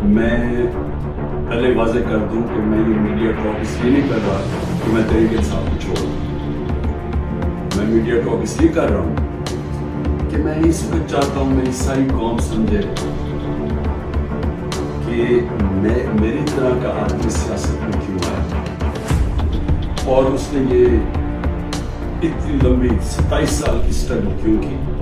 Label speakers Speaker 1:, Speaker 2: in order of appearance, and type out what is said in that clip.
Speaker 1: मैं पहले वाजे कर दूं कि मैं ये मीडिया टॉक इसलिए नहीं कर रहा कि मैं तरीके साहब को छोड़ूं। मैं मीडिया टॉक इसलिए कर रहा हूं कि मैं इस वक्त चाहता हूं मेरी सारी कौम समझे कि मेरी तरह का आदमी सियासत में क्यों आया और उसने ये इतनी लंबी 27 साल की स्ट्रगल क्यों की।